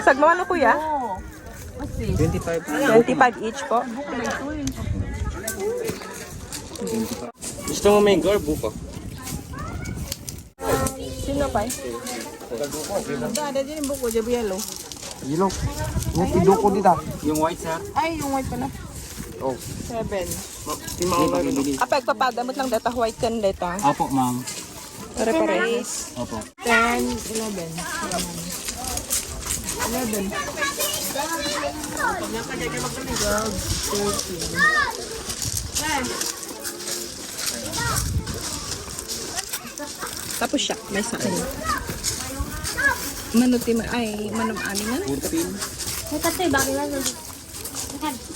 Sagmaman mo kuya? 25. 25 each po. Gusto mo may girl, buko? Sino pa? Ada din yung buko, Jovie yellow. Yellow. Yung piduko dito. Yung white, sir? Ay, yung white pala. Oh. 7. Apag papadamot ng data white kan data. Opo, ma'am. Pare-pares. Opo. 10, 11. 11. Tapos siya, may sa kanya. Manutim ay manam aningan. 14. Kasi bakit lang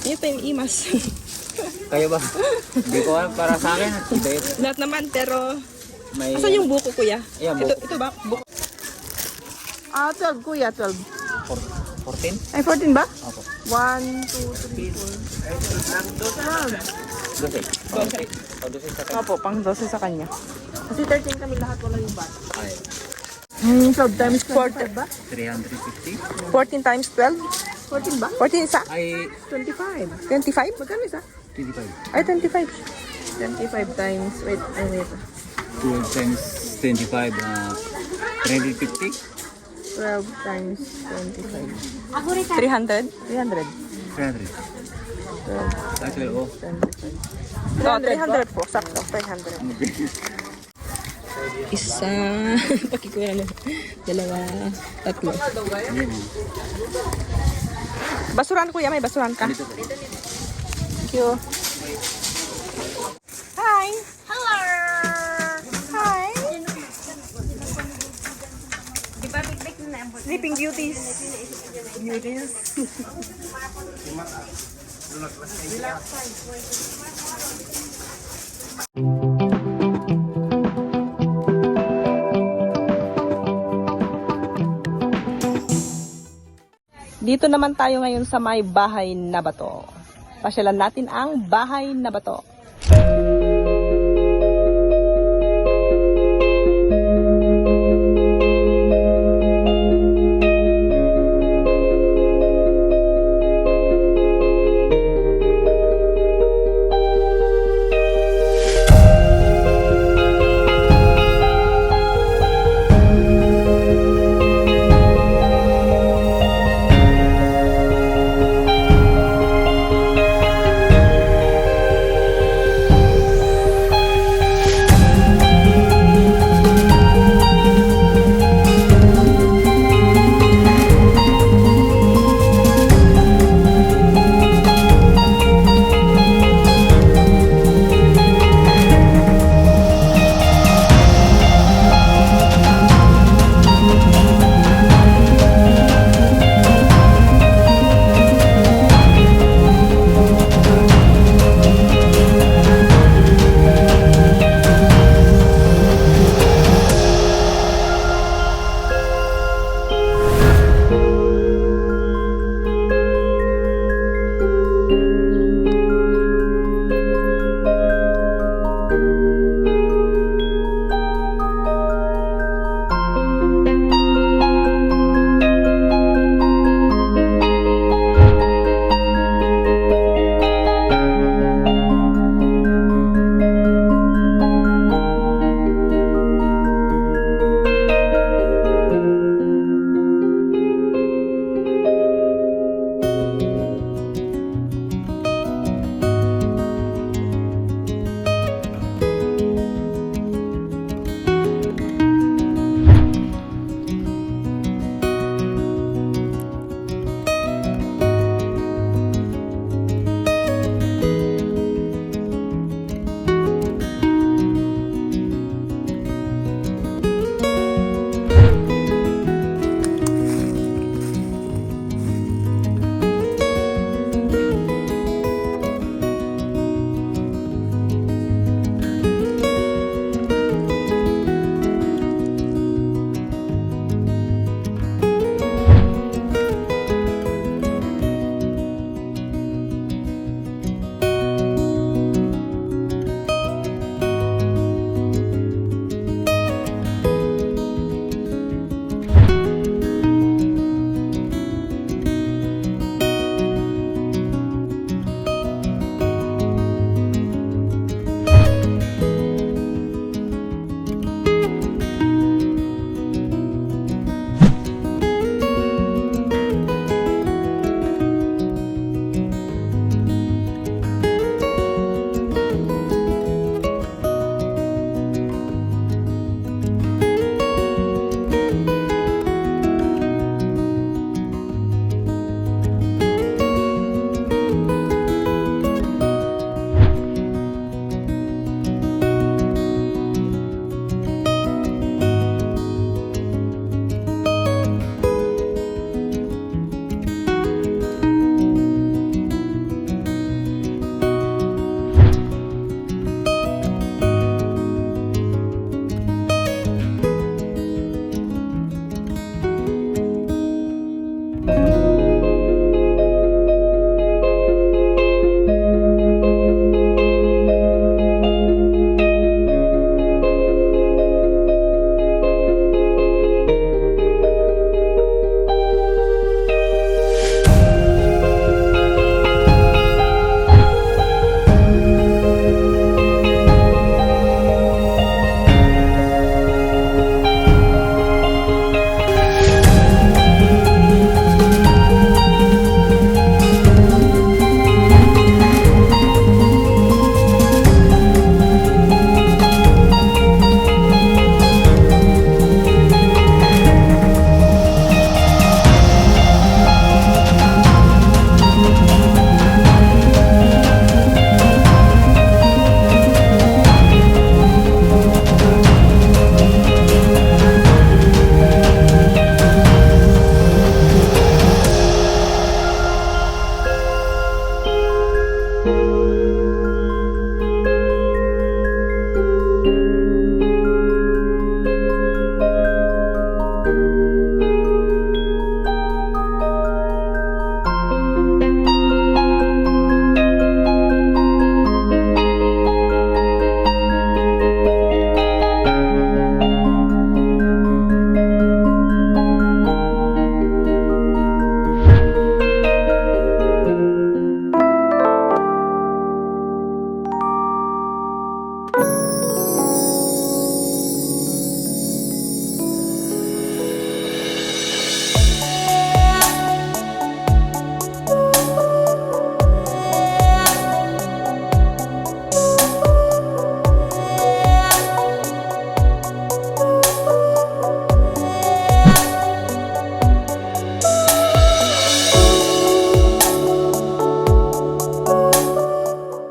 Ayun pa yung imas. Kayo ba? Hindi ko alam para sa akin. Ito yun. Lahat naman pero May... asan yung buko kuya? Ayan, Ito, buko. ito ba? Buko. 12 kuya, 12. 14? Ay, 14 ba? Opo. 1, 2, 3, 4. 12. O, 12 sa kanya. Opo, pang 12 sa kanya. Kasi 13 kami lahat, wala yung bat. Ay, 12 times 45 ba? 350. 14 times 12? 14 ba? 14 isa? Ay, 25. 25? Magkano isa? 25. Ay, 25. 25 times, wait. 12 times 25. 350. 12 times 25. Ako rin 300? 300. 300. Actually, oh. 25. No, 300 po. Sakto, 300. Isa. Pakikuha na. Dalawa. Tatlo. Basuran kuya, may basuran ka. Thank you. Hi. Hello! Hi. Ipapikpik na na. Sleeping Beauties. Beauties. Dito naman tayo ngayon sa may bahay na bato. Pasyalan natin ang bahay na bato.